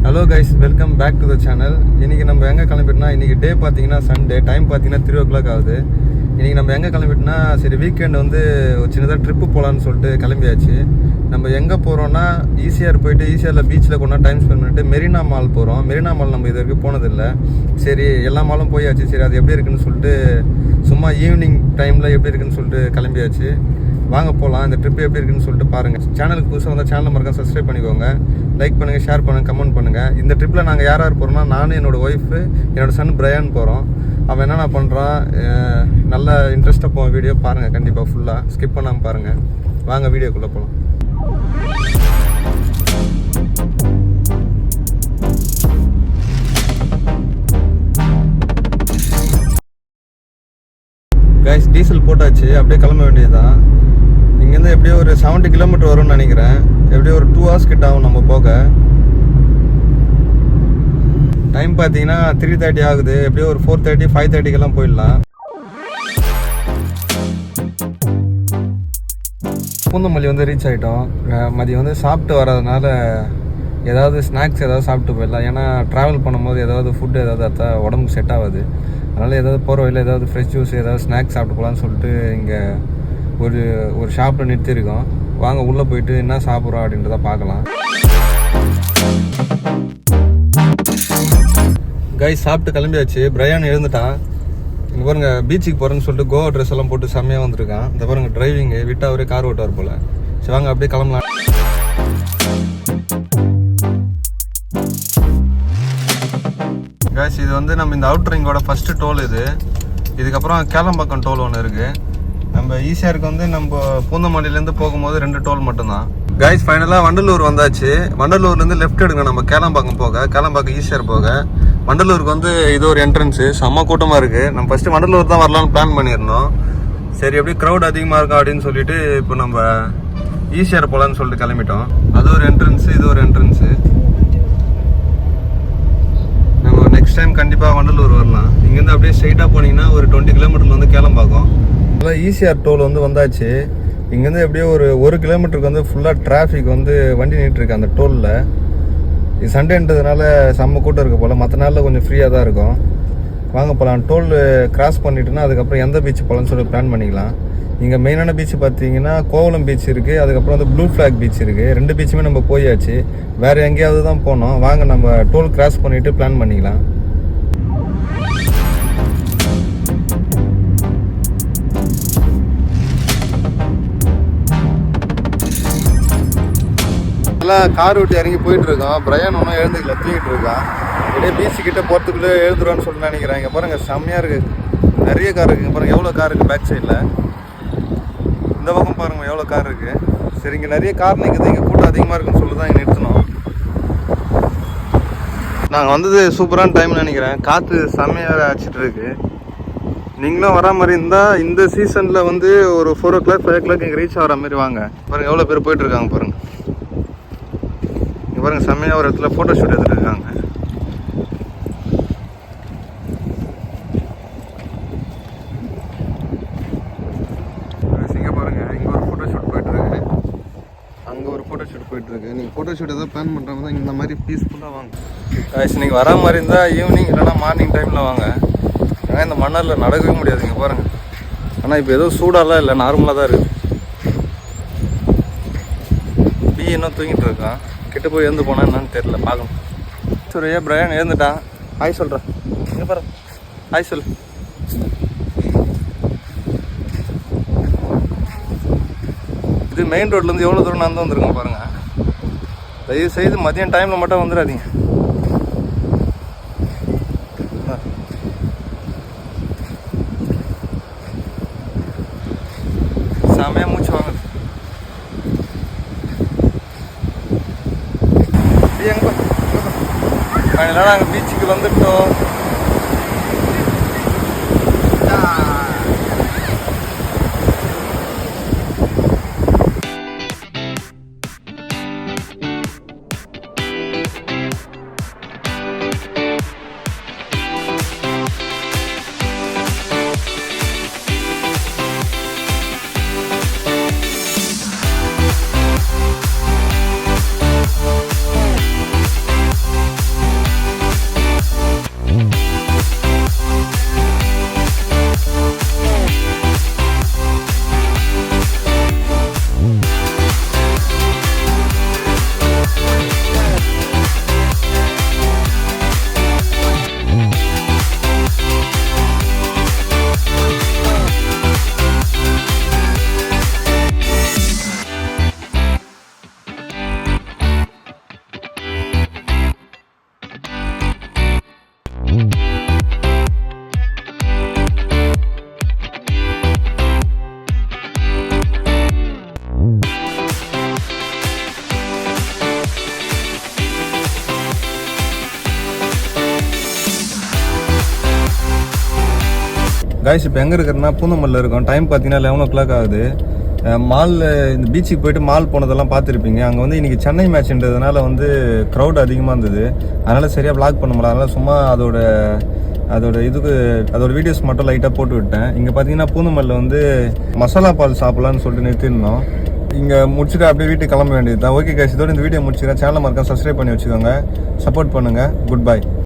Hello guys, welcome back to the channel. இன்றைக்கி நம்ம எங்கே கிளம்பிட்டோம்னா, இன்றைக்கி டே பார்த்தீங்கன்னா சண்டே, டைம் பார்த்தீங்கன்னா 3 o'clock ஆகுது. இன்றைக்கி நம்ம எங்கே கிளம்பிட்டோம்னா, சரி வீக்கெண்ட் வந்து ஒரு சின்னதாக ட்ரிப்பு போகலான்னு சொல்லிட்டு கிளம்பியாச்சு. நம்ம எங்கே போகிறோன்னா, ஈசிஆர் போயிட்டு ஈசிஆரில் பீச்சில் கொண்டா டைம் ஸ்பெண்ட் பண்ணிட்டு மெரினா மால் போகிறோம். மெரினா மால் நம்ம இது வரைக்கும் போனதில்லை. சரி எல்லா மாலும் போயாச்சு, சரி அது எப்படி இருக்குன்னு சொல்லிட்டு சும்மா ஈவினிங் டைமில் எப்படி இருக்குன்னு சொல்லிட்டு கிளம்பியாச்சு. வாங்க போகலாம். இந்த ட்ரிப்பு எப்படி இருக்குன்னு சொல்லிட்டு பாருங்கள். சேனலுக்கு புதுசாக வந்தால் சேனலை மறக்காம சப்ஸ்கிரைப் பண்ணிக்கோங்க, லைக் பண்ணுங்கள், ஷேர் பண்ணுங்கள், கமெண்ட் பண்ணுங்கள். இந்த ட்ரிப்பில் நாங்கள் யார் யார் போகிறோம்னா, நானும் என்னோடய ஒய்ஃபு, என்னோடய சன் பிரையான் போகிறோம். அவன் என்னென்ன பண்ணுறான், நல்ல இன்ட்ரெஸ்ட்டாக போவோம். வீடியோ பாருங்கள், கண்டிப்பாக ஃபுல்லாக ஸ்கிப் பண்ணாமல் பாருங்கள். வாங்க வீடியோக்குள்ளே போகலாம். கைஸ், டீசல் போட்டாச்சு, அப்படியே கிளம்ப வேண்டியதுதான். இங்கேருந்து எப்படியோ ஒரு 70 கிலோமீட்டர் வரும்னு நினைக்கிறேன். எப்படியோ ஒரு 2 hours கிட்ட ஆகும் நம்ம போக. டைம் பார்த்தீங்கன்னா 3:30 ஆகுது. எப்படியோ ஒரு 4:30 5:30 போயிடலாம். பூந்தமல்லி வந்து ரீச் ஆகிட்டோம். மதியம் வந்து சாப்பிட்டு வர்றதுனால ஏதாவது ஸ்நாக்ஸ் ஏதாவது சாப்பிட்டு போயிடலாம். ஏன்னா ட்ராவல் பண்ணும்போது ஏதாவது ஃபுட்டு ஏதாவது அத்தா உடம்புக்கு செட் ஆகாது. அதனால் ஏதாவது போகிற வழியில் ஏதாவது ஃப்ரெஷ் ஜூஸ் ஏதாவது ஸ்நாக்ஸ் சாப்பிட்டு போகலான்னு சொல்லிட்டு இங்கே ஒரு ஷாப்பில் நிறுத்தியிருக்கோம். வாங்க உள்ளே போயிட்டு என்ன சாப்பிட்றோம் அப்படின்றத பார்க்கலாம். கைஸ், சாப்பிட்டு கிளம்பியாச்சு. பிரையான் எழுந்துட்டான். இங்கே பாருங்கள், பீச்சுக்கு போகிறேன்னு சொல்லிட்டு கோவா ட்ரெஸ் எல்லாம் போட்டு செம்மையாக வந்திருக்கான். இந்த பாருங்கள், டிரைவிங்கு விட்டால் அவரே கார் ஓட்டுவார் போல். சரி வாங்க அப்படியே கிளம்பலாம். கைஸ், இது வந்து நம்ம இந்த அவுட் ரிங்கோட ஃபஸ்ட்டு டோல் இது. இதுக்கப்புறம் கேளம்பாக்கம் டோல் ஒன்று இருக்குது. நம்ம ஈசிஆருக்கு வந்து நம்ம பூந்தமல்லியிலேருந்து போகும்போது 2 டோல் மட்டும்தான். கைஸ், ஃபைனலாக வண்டலூர் வந்தாச்சு. வண்டலூர்லேருந்து லெஃப்ட் எடுங்க நம்ம கேளம்பாக்கம் போக, கேளம்பாக்கம் ஈசிஆர் போக. வண்டலூருக்கு வந்து இது ஒரு என்ட்ரன்ஸு, செம்ம கூட்டமாக இருக்குது. நம்ம ஃபஸ்ட்டு வண்டலூர் தான் வரலான்னு பிளான் பண்ணியிருந்தோம். சரி எப்படி க்ரௌட் அதிகமாக இருக்கும் அப்படின்னு சொல்லிட்டு இப்போ நம்ம ஈசிஆர் போகலான்னு சொல்லிட்டு கிளம்பிட்டோம். அது ஒரு என்ட்ரன்ஸு, இது ஒரு என்ட்ரன்ஸு. நம்ம நெக்ஸ்ட் டைம் கண்டிப்பாக வண்டலூர் வரலாம். இங்கேருந்து அப்படியே ஸ்ட்ரைட்டாக போனீங்கன்னா ஒரு 20 கிலோமீட்டரில் வந்து கேளம்பாக்கம். ஈசிஆர் டோல் வந்து வந்தாச்சு. இங்கேருந்து எப்படியோ ஒரு கிலோமீட்டருக்கு வந்து ஃபுல்லாக டிராஃபிக் வந்து வண்டி நின்றுருக்கு அந்த டோலில். இது சண்டேன்றதுனால செம்ம கூட்டம் இருக்க போல். மற்ற நாளில் கொஞ்சம் ஃப்ரீயாக தான் இருக்கும். வாங்க போகலாம். டோல் கிராஸ் பண்ணிட்டுனா அதுக்கப்புறம் எந்த பீச் போகலான்னு சொல்லி பிளான் பண்ணிக்கலாம். இங்கே மெயினான பீச் பார்த்தீங்கன்னா கோவளம் பீச் இருக்குது, அதுக்கப்புறம் வந்து ப்ளூ ஃப்ளாக் பீச் இருக்குது. 2 பீச்சுமே நம்ம போயாச்சு. வேறு எங்கேயாவது தான் போனோம். வாங்க நம்ம டோல் கிராஸ் பண்ணிவிட்டு பிளான் பண்ணிக்கலாம். எல்லாம் கார் விட்டு இறங்கி போயிட்டு இருக்கோம். பிரையான் ஒன்றும் எழுந்துக்கல, தூங்கிட்டு இருக்கான். அப்படியே பீச்சு கிட்ட போகிறதுக்குள்ளே எழுதுறோன்னு சொல்லி நினைக்கிறேன். இங்கே பாருங்கள், செம்மையாக இருக்குது. நிறைய கார் இருக்குது. பாருங்கள் எவ்வளோ கார் இருக்குது பேக் சைடில். இந்த பக்கம் பாருங்கள் எவ்வளோ கார் இருக்குது. சரி, இங்கே நிறைய கார் நிற்குது. இங்கே கூட்டம் அதிகமாக இருக்குன்னு சொல்லி தான் இங்கே நிறுத்தணும். நாங்கள் வந்தது சூப்பரான டைம்னு நினைக்கிறேன். காற்று செம்மையாக அடிச்சிட்டு இருக்கு. நீங்களும் வரா மாதிரி இருந்தால் இந்த சீசனில் வந்து ஒரு 4 o'clock 5 o'clock இங்கே ரீச் ஆகிற மாதிரி வாங்க. பாருங்கள் எவ்வளோ பேர் போயிட்டுருக்காங்க பாருங்கள். இங்கே பாருங்கள், செம்மையாக ஒரு இடத்துல ஃபோட்டோ ஷூட் எடுத்துகிட்டு இருக்காங்க. இங்கே பாருங்கள், இங்கே ஒரு ஃபோட்டோ ஷூட் போயிட்டுருக்கு, அங்கே ஒரு ஃபோட்டோ ஷூட் போயிட்டுருக்கு. நீங்கள் ஃபோட்டோ ஷூட் எதாவது பிளான் பண்ணுறவங்க தான் இந்த மாதிரி பீஸ்ஃபுல்லாக வாங்க. காய்ச்சி நீங்கள் வரா மாதிரி இருந்தால் ஈவினிங் இல்லைனா மார்னிங் டைமில் வாங்க. ஏன்னா இந்த மணலில் நடக்கவே முடியாது. இங்கே பாருங்கள். ஆனால் இப்போ எதுவும் சூடாலாம் இல்லை, நார்மலாக தான் இருக்குது. பீ இன்னும் தூங்கிட்டு இருக்கான். கிட்ட போய் எழுந்து போனால் என்னன்னு தெரியல, பார்க்கணும். சரி, பிரையான் எழுந்துட்டான். ஹாய் சொல்கிறேன். இங்கே பாரு, ஹாய் சொல். இது மெயின் ரோட்லேருந்து எவ்வளோ தூரம் நடந்து வந்துருக்கோம் பாருங்கள். தயவு செய்து மதியம் டைமில் மட்டும் வந்துடாதீங்க. செமையாக மூச்சு வாங்குது. எங்கே ஃபைனலாக நாங்கள் பீச்சுக்கு வந்துட்டோம். கைஸ் இப்போ எங்கே இருக்கிறதுனா பூந்தமல்லியில் இருக்கோம். டைம் பார்த்தீங்கன்னா 11 o'clock ஆகுது. மாலில் இந்த பீச்சுக்கு போயிட்டு மால் போனதெல்லாம் பார்த்துருப்பீங்க. அங்கே வந்து இன்றைக்கி சென்னை மேட்ச்ன்றதுனால வந்து க்ரௌட் அதிகமாக இருந்தது. அதனால் சரியாக வ்ளாக் பண்ண முடியல. அதனால் சும்மா அதோட வீடியோஸ் மட்டும் லைட்டாக போட்டு விட்டேன். இங்கே பார்த்தீங்கன்னா பூந்தமல்லியில் வந்து மசாலா பால் சாப்பிட்லான்னு சொல்லிட்டு நிறுத்திருந்தோம். இங்கே முடிச்சுட்டு அப்படியே வீட்டுக்கு கிளம்ப வேண்டியது தான். ஓகே கைஸ், இதோட இந்த வீடியோ முடிச்சுக்கிறேன். சேனலை மறக்காம சப்ஸ்கிரைப் பண்ணி வச்சுக்கோங்க. சப்போர்ட் பண்ணுங்கள். Good bye.